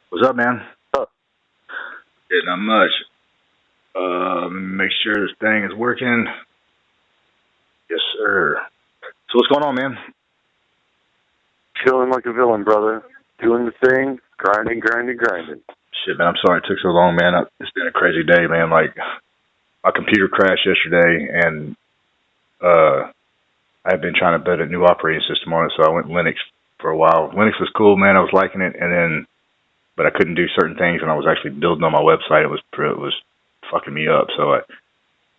What's up, man? Oh, Yeah, not much. Make sure this thing is working. Yes, sir. So what's going on, man? chilling like a villain, brother. Doing the thing, grinding, grinding, grinding. Shit, man, I'm sorry it took so long, man. It's been a crazy day, man. Like, my computer crashed yesterday, and I've been trying to build a new operating system on it, so I went Linux for a while. Linux was cool, man. I was liking it, and then, but I couldn't do certain things, and I was actually building on my website. It was fucking me up, so I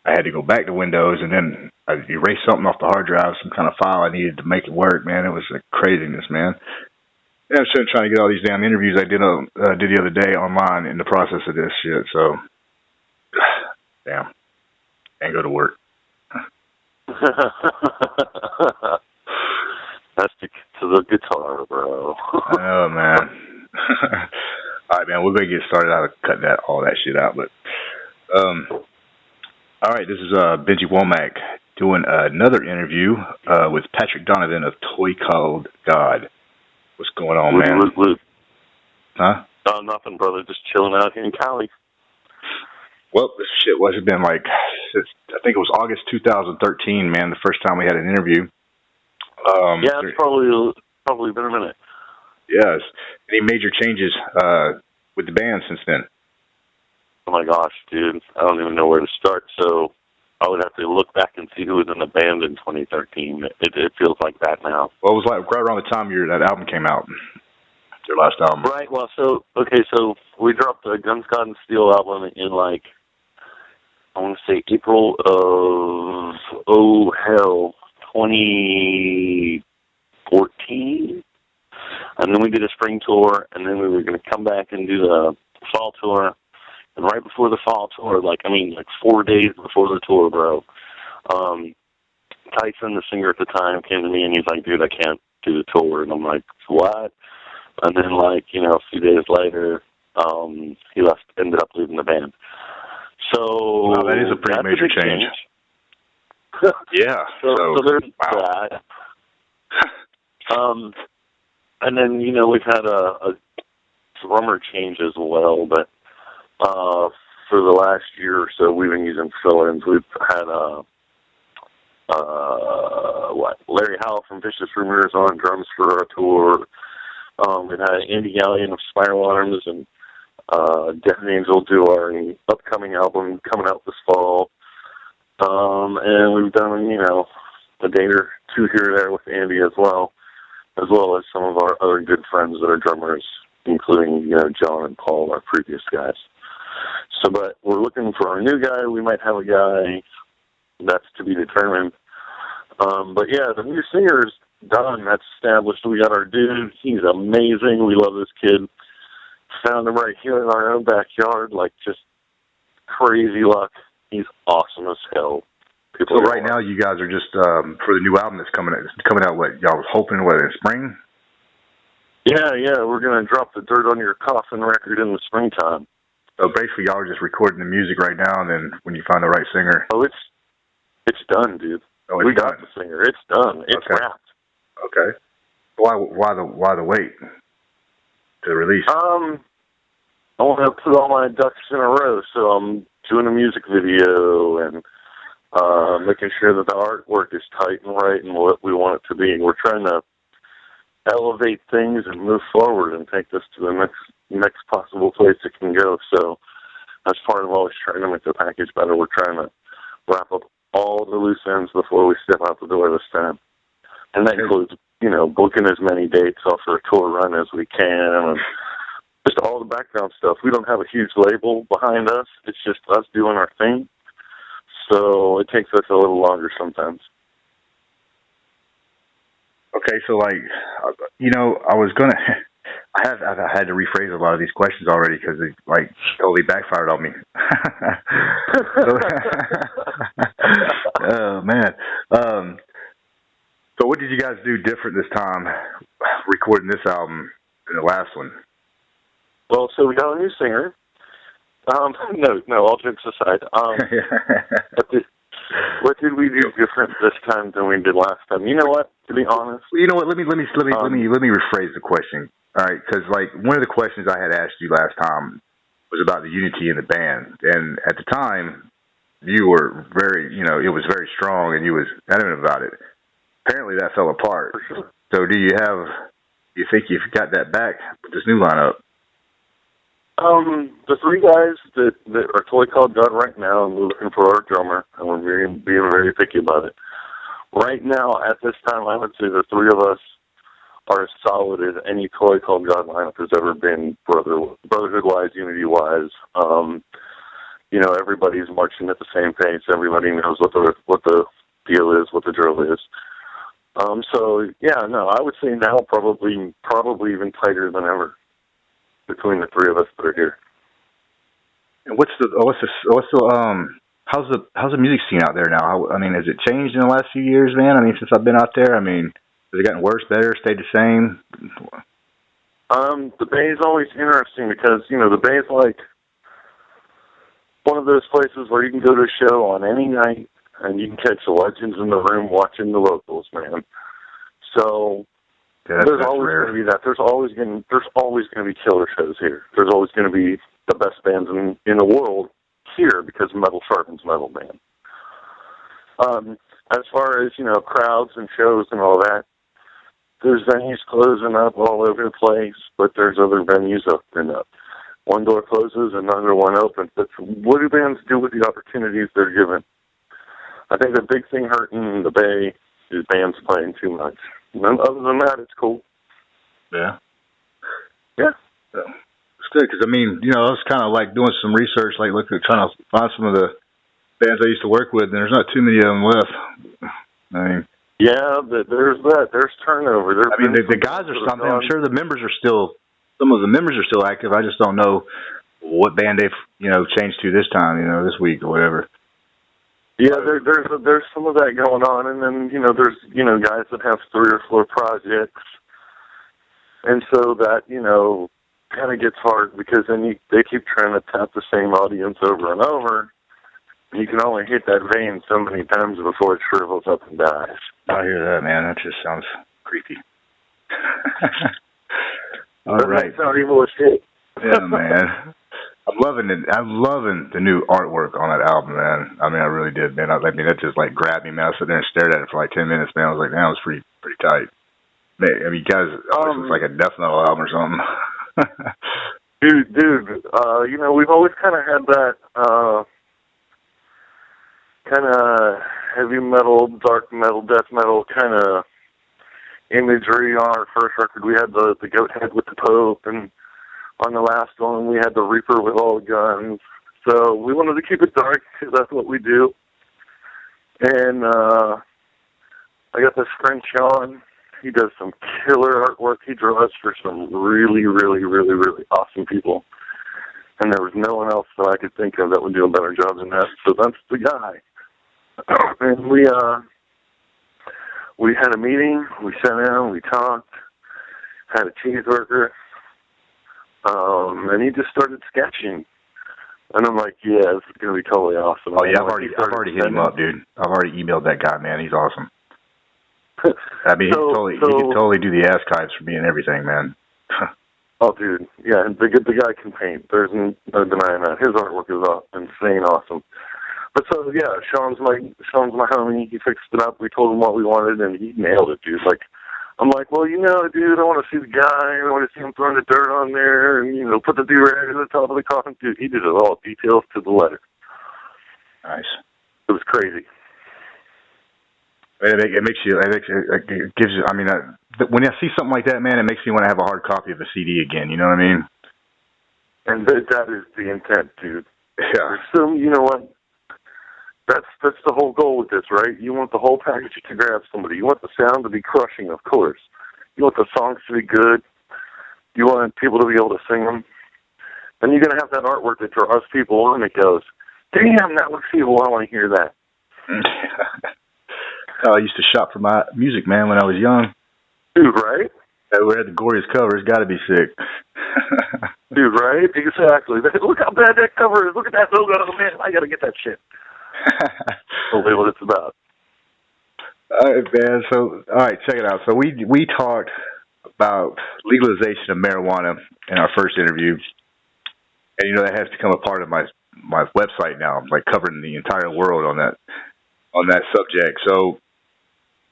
had to go back to Windows, and then I erased something off the hard drive, some kind of file I needed to make it work, man. It was like craziness, man. Yeah, I'm still trying to get all these damn interviews I did the other day online in the process of this shit. So, damn, and go to work. That's to the guitar, bro. Oh man. All right, man. We're gonna get started. I'll cut all that shit out. But, all right. This is Benji Womack doing another interview with Patrick Donovan of Toy Called God. What's going on, man? Huh? Oh, nothing, brother. Just chilling out here in Cali. Well, this shit was been like, I think it was August 2013, man, the first time we had an interview. Yeah, it's probably been a minute. Yes. Any major changes with the band since then? Oh my gosh, dude. I don't even know where to start. So I would have to look back and see who was in the band in 2013. It feels like that now. Well, it was like right around the time that album came out, your last album. Right. Well, so we dropped the Guns, God, and Steel album in like, I want to say April of 2014, and then we did a spring tour, and then we were going to come back and do the fall tour. And right before the fall tour, like 4 days before the tour, bro, Tyson, the singer at the time, came to me and he's like, "Dude, I can't do the tour." And I'm like, "What?" And then a few days later, he ended up leaving the band. So wow, that is a pretty major change. Yeah. So there's that. And then we've had a drummer change as well, but for the last year or so we've been using fill-ins. We've had Larry Howell from Vicious Rumors on drums for our tour. We've had Andy Gallion of Spiral Arms and Death Angel do our upcoming album coming out this fall. And we've done, a day or two here or there with Andy as well as some of our other good friends that are drummers, including, John and Paul, our previous guys. So, but we're looking for our new guy. We might have a guy that's to be determined. But yeah, the new singer's done. That's established. We got our dude. He's amazing. We love this kid. Found him right here in our own backyard, just crazy luck. He's awesome as hell. So right now you guys are just for the new album that's coming out. What y'all was hoping? What, in spring? Yeah. We're gonna drop the Dirt on Your Coffin record in the springtime. So basically, y'all are just recording the music right now, and then when you find the right singer. Oh, it's done, dude. Oh, we got the singer. It's done. It's wrapped. Okay. Why the wait to release? I want to put all my ducks in a row, so I'm doing a music video and making sure that the artwork is tight and right and what we want it to be. We're trying to elevate things and move forward and take this to the next possible place it can go. So that's part of always trying to make the package better. We're trying to wrap up all the loose ends before we step out the door this time. And that includes, booking as many dates off our tour run as we can and just all the background stuff. We don't have a huge label behind us. It's just us doing our thing. So it takes us a little longer sometimes. Okay, so I was gonna, I've had to rephrase a lot of these questions already because they totally backfired on me. Oh man. So what did you guys do different this time, recording this album than the last one? Well, so we got a new singer. No, all jokes aside. What did we do different this time than we did last time? You know what? To be honest, well, you know what? Let me rephrase the question. All right, because like one of the questions I had asked you last time was about the unity in the band, and at the time you were very, it was very strong, and you was adamant about it. Apparently, that fell apart. For sure. So, do you think you've got that back with this new lineup? The three guys that are totally called God right now, and we're looking for our drummer, and we're being very picky about it. Right now, at this time, I would say the three of us are as solid as any Toy Called God lineup has ever been, brotherhood-wise, unity-wise. Everybody's marching at the same pace. Everybody knows what the deal is, what the drill is. I would say now probably even tighter than ever between the three of us that are here. And how's the music scene out there now? Has it changed in the last few years, man? Since I've been out there, has it gotten worse, better, stayed the same? The Bay is always interesting because, the Bay is like one of those places where you can go to a show on any night and you can catch the legends in the room watching the locals, man. So there's always going to be that. There's always going to be killer shows here. There's always going to be the best bands in the world here because metal sharpens metal, man. As far as, crowds and shows and all that, there's venues closing up all over the place, but there's other venues opening up. One door closes, another one opens. But what do bands do with the opportunities they're given? I think the big thing hurting the Bay is bands playing too much. And other than that, it's cool. Yeah. Yeah. It's good because, I was kind of like doing some research, like trying to find some of the bands I used to work with, and there's not too many of them left. Yeah, there's that. There's turnover. The guys are something. I'm sure the members are still, some of the members are still active. I just don't know what band they've, changed to this time, this week or whatever. Yeah, there's some of that going on, and then, there's, guys that have 3 or 4 projects, and so that, kind of gets hard because then they keep trying to tap the same audience over and over. You can only hit that vein so many times before it shrivels up and dies. I hear that, man. That just sounds creepy. All right. That sounds evil as shit. Yeah, man. I'm loving it. I'm loving the new artwork on that album, man. I really did, man. That just like grabbed me, man. I sat there and stared at it for like 10 minutes, man. I was like, man, it was pretty tight. Man, you guys, this is like a death metal album or something. Dude, we've always kind of had that kind of heavy metal, dark metal, death metal kind of imagery on our first record. We had the goat head with the Pope, and on the last one we had the Reaper with all the guns. So we wanted to keep it dark because that's what we do. And I got this friend Sean. He does some killer artwork. He draws for some really, really, really, really awesome people. And there was no one else that I could think of that would do a better job than that. So that's the guy. And we had a meeting. We sat down. We talked. Had a cheeseburger. And he just started sketching. And I'm like, yeah, this is going to be totally awesome. Oh, yeah, I've already hit him up, dude. I've already emailed that guy, man. He's awesome. He could totally do the archives for me and everything, man. Oh, dude, yeah, the guy can paint. There's no denying that. His artwork is insane awesome. But so, yeah, Sean's my homie. He fixed it up. We told him what we wanted, and he nailed it, dude. I'm like, well, dude, I want to see the guy. I want to see him throwing the dirt on there and, put the do-rag at the top of the coffin. Dude, he did it all, details to the letter. Nice. It was crazy. It gives you, when I see something like that, man, it makes me want to have a hard copy of the CD again, you know what I mean? And that is the intent, dude. Yeah. So, you know what? That's the whole goal with this, right? You want the whole package to grab somebody. You want the sound to be crushing, of course. You want the songs to be good. You want people to be able to sing them. Then you're going to have that artwork that draws people on that goes, damn, that looks cool. I want to hear that. I used to shop for my music, man, when I was young. Dude, right? We had the goriest cover. It's got to be sick. Dude, right? Exactly. Look how bad that cover is. Look at that logo. Man, I got to get that shit. Totally what it's about. All right, man. So, all right, check it out. So we talked about legalization of marijuana in our first interview, and that has become a part of my website now. I'm like covering the entire world on that subject. So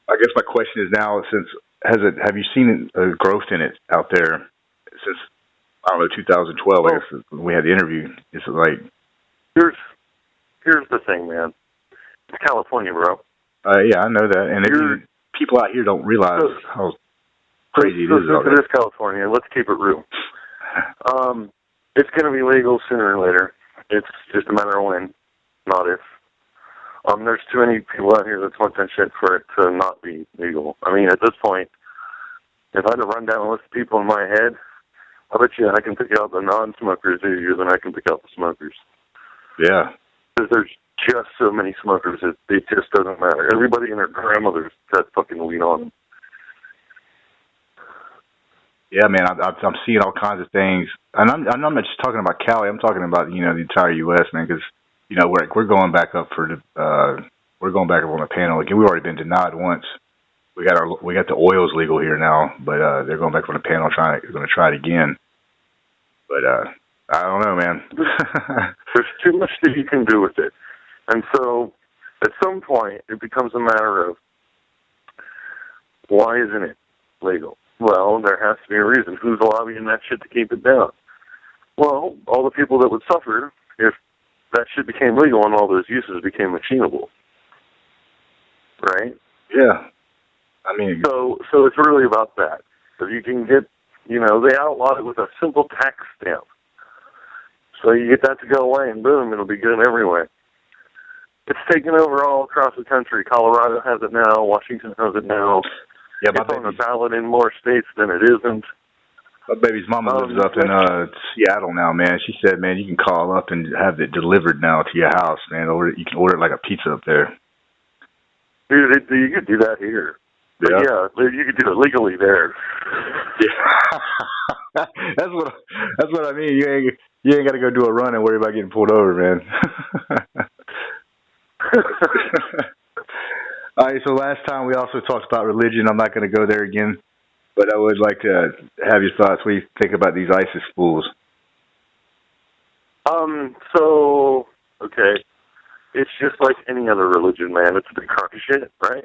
I guess my question is now, since have you seen a growth in it out there since, I don't know, 2012? I guess when we had the interview. Is it like here's the thing, man. It's California, bro. Yeah, I know that, and people out here don't realize how crazy it is. It is California. Let's keep it real. It's going to be legal sooner or later. It's just a matter of when, not if. There's too many people out here that smoke that shit for it to not be legal. I mean, at this point, if I had to run down a list of people in my head, I bet you I can pick out the non-smokers easier than I can pick out the smokers. Yeah. Because there's just so many smokers, it just doesn't matter. Everybody and their grandmother's got fucking weed on them. Yeah, man, I'm seeing all kinds of things, and I'm not just talking about Cali. I'm talking about the entire U.S., man, because we're going back up we're going back up on the panel again. We've already been denied once. We got the oils legal here now, but they're going back on the panel going to try it again. But I don't know, man. There's too much that you can do with it, and so at some point it becomes a matter of why isn't it legal? Well, there has to be a reason. Who's lobbying that shit to keep it down? Well, all the people that would suffer if that shit became legal and all those uses became achievable. Right? Yeah. I mean... So it's really about that. If you can get, they outlawed it with a simple tax stamp. So you get that to go away and boom, it'll be good everywhere. It's taken over all across the country. Colorado has it now. Washington has it now. Yeah, it's on the ballot in more states than it isn't. My baby's mama lives up in Seattle now, man. She said, man, you can call up and have it delivered now to your house, man. You can order it like a pizza up there. Dude, you could do that here. Yeah, you could do it legally there. Yeah, that's what I mean. You ain't got to go do a run and worry about getting pulled over, man. All right, so last time we also talked about religion. I'm not going to go there again, but I would like to have your thoughts. What do you think about these ISIS fools? Okay, it's just like any other religion, man. It's a big crock of shit, right?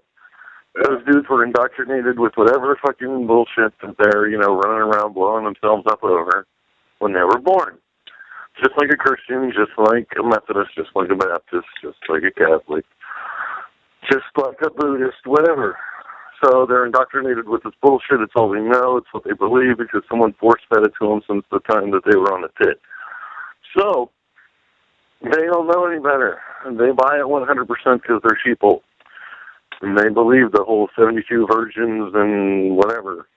Yeah. Those dudes were indoctrinated with whatever fucking bullshit that they're, running around blowing themselves up over when they were born. Just like a Christian, just like a Methodist, just like a Baptist, just like a Catholic. Just like a Buddhist, whatever. So they're indoctrinated with this bullshit. It's all they know. It's what they believe because someone force-fed it to them since the time that they were on the tit. So they don't know any better. And they buy it 100% because they're sheeple. And they believe the whole 72 virgins and whatever.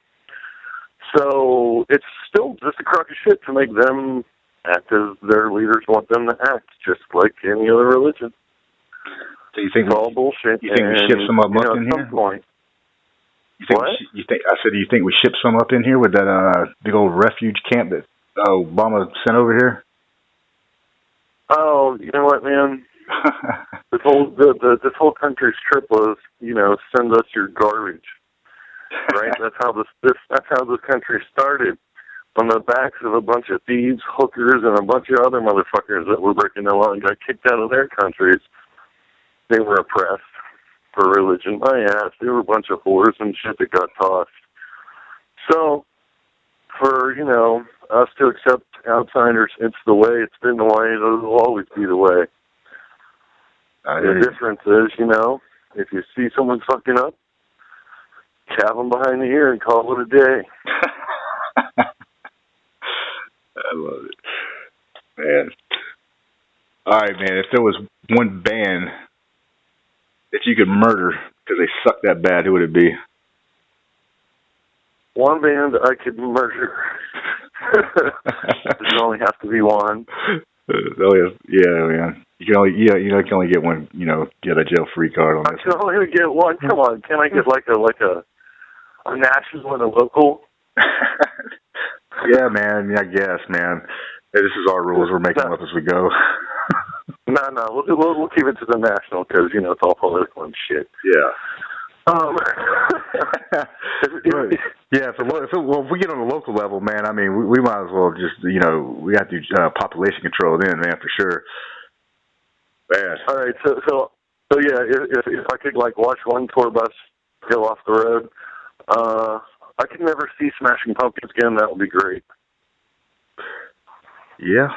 So it's still just a crock of shit to make them act as their leaders want them to act, just like any other religion. So you think it's all bullshit? You think we ship some up in here? At some point. You think you think we ship some up in here with that big old refuge camp that Obama sent over here? Oh, you know what, man? this whole country's trip was, send us your garbage. Right? That's how this country started. On the backs of a bunch of thieves, hookers, and a bunch of other motherfuckers that were breaking the law and got kicked out of their countries. They were oppressed for religion. My ass, they were a bunch of whores and shit that got tossed. So, for, us to accept outsiders, it's the way, it's been the way, it'll always be the way. The difference is, if you see someone fucking up, tap them behind the ear and call it a day. I love it. Man. All right, man, if there was one band that you could murder because they suck that bad, who would it be? One band I could murder. There only has to be one. Yeah, man. You can only get one. Get a jail-free card on this. I can only get one. Come on, can I get like a national and a local? Yeah, man. I guess, man. Hey, this is our rules. We're making them up as we go. No. We'll keep it to the national because it's all political and shit. Yeah. Um, yeah, if we get on the local level, man, I mean, we might as well just, we got to do population control then, man, for sure. Man. All right, so yeah, if I could like watch one tour bus go off the road, I could never see Smashing Pumpkins again. That would be great. Yeah.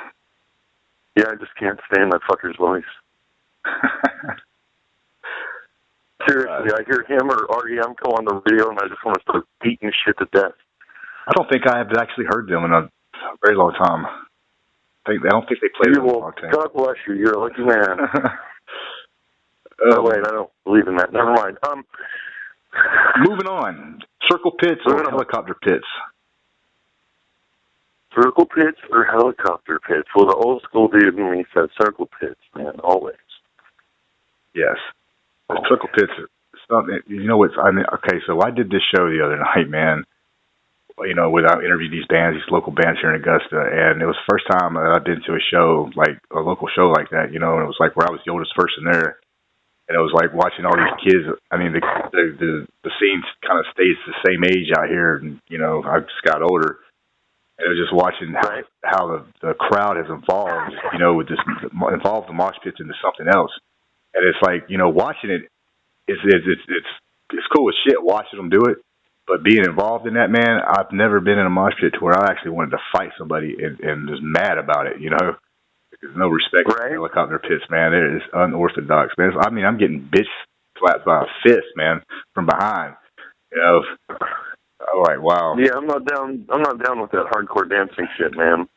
Yeah, I just can't stand that fucker's voice. Seriously, I hear him or REM go on the radio, and I just want to start beating shit to death. I don't think I have actually heard them in a very long time. I don't think they played them in a long time. God bless you. You're a lucky man. Oh, wait, I don't believe in that. Never mind. Moving on. Circle pits or helicopter pits? Circle pits or helicopter pits? Well, the old school dude in me said circle pits, man, always. Yes. The circle pits, okay, so I did this show the other night, man, where I interviewed these bands, these local bands here in Augusta, and it was the first time I've been to a show, like a local show like that, and it was like where I was the oldest person there, and it was like watching all these kids. I mean, the scene kind of stays the same age out here, and, I just got older, and it was just watching how the crowd has evolved, with this, evolved the mosh pits into something else. And it's like, watching it, it's cool as shit watching them do it, but being involved in that, man, I've never been in a mosh pit to where I actually wanted to fight somebody and was mad about it, There's no respect for helicopter pits, man. It is unorthodox, man. I'm getting bitch slapped by a fist, man, from behind, All right, wow. Yeah, I'm not down with that hardcore dancing shit, man.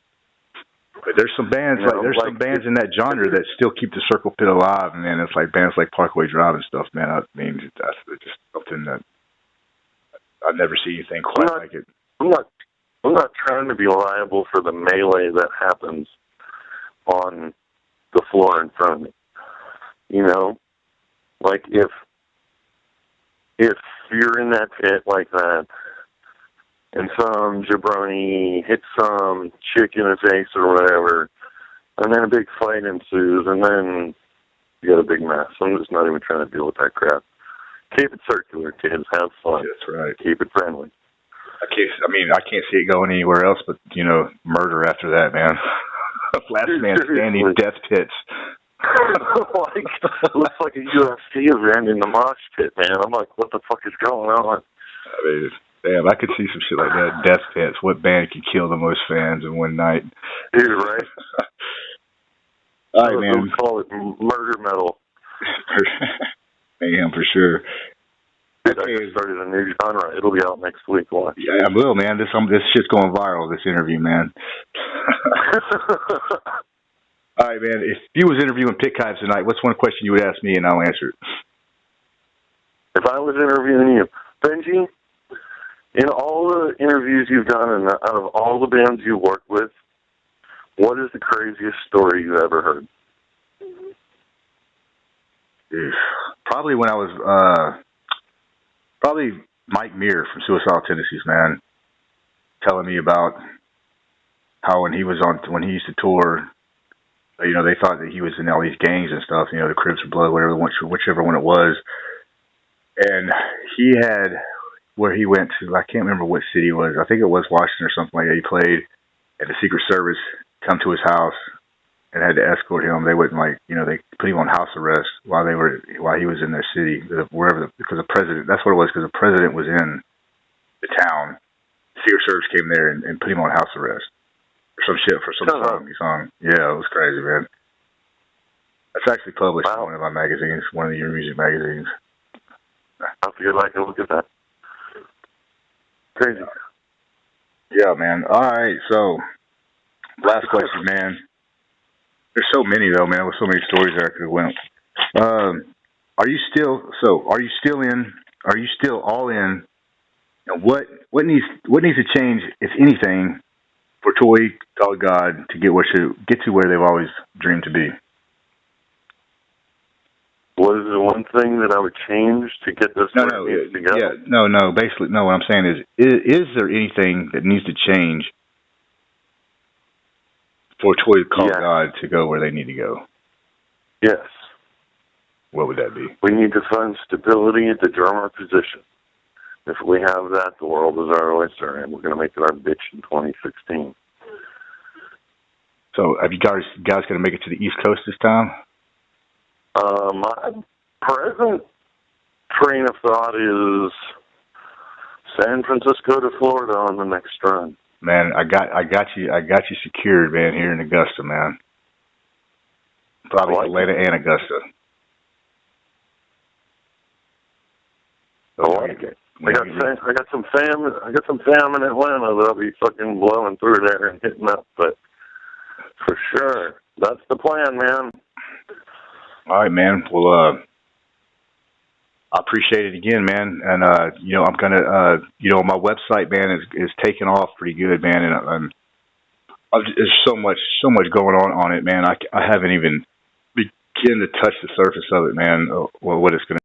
But there's some bands some bands in that genre that still keep the circle pit alive, and man, it's like bands like Parkway Drive and stuff, man. I mean, that's just something that I've never seen anything quite like it. I'm not trying to be liable for the melee that happens on the floor in front of me. Like if you're in that pit like that, and some jabroni hits some chick in the face or whatever, and then a big fight ensues, and then you got a big mess. I'm just not even trying to deal with that crap. Keep it circular, kids. Have fun. That's right. Keep it friendly. I can't see it going anywhere else but, murder after that, man. Last man standing, death pits. Looks like a UFC event in the mosh pit, man. I'm like, what the fuck is going on? I mean, damn, I could see some shit like that. Death pits. What band could kill the most fans in one night? Dude, right? All right, man. We call it murder metal. Damn, for sure. Dude, I just started a new genre. It'll be out next week. Watch. Yeah, I will, man. This shit's going viral, this interview, man. All right, man. If you was interviewing Pitkives tonight, what's one question you would ask me, and I'll answer it? If I was interviewing you, Benji, in all the interviews you've done and out of all the bands you worked with, what is the craziest story you ever heard? Probably when I was, probably Mike Muir from Suicidal Tendencies, man, telling me about how when he used to tour, they thought that he was in all these gangs and stuff, the Crips or Blood, whichever one it was. And he had, where he went to, I can't remember what city it was. I think it was Washington or something like that. He played, and the Secret Service come to his house and had to escort him. They wouldn't they put him on house arrest while he was in their city, because the president, that's what it was, because the president was in the town. The Secret Service came there and put him on house arrest. Some shit for some song. Yeah, it was crazy, man. That's actually published in one of my magazines, one of your music magazines. I'll feel like I look at that. Crazy. Yeah, man. All right, so last question, man. There's so many though, man. With so many stories that I could have went. Are you still all in? And what needs to change, if anything, for Toy Called God to get to where they've always dreamed to be? What is the one thing that I would change to get this where it needs to go? Yeah, no. Basically, no. What I'm saying is there anything that needs to change for Toy Called God to go where they need to go? Yes. What would that be? We need to find stability at the drummer position. If we have that, the world is our oyster, and we're going to make it our bitch in 2016. So, have you guys going to make it to the East Coast this time? My present train of thought is San Francisco to Florida on the next run. Man, I got you secured, man, here in Augusta, man. Probably Atlanta and Augusta. I like it. I got some fam in Atlanta that'll be fucking blowing through there and hitting up, but for sure, that's the plan, man. All right, man. Well, I appreciate it again, man. And I'm gonna, my website, man, is taking off pretty good, man. And there's so much going on it, man. I haven't even begin to touch the surface of it, man. What it's gonna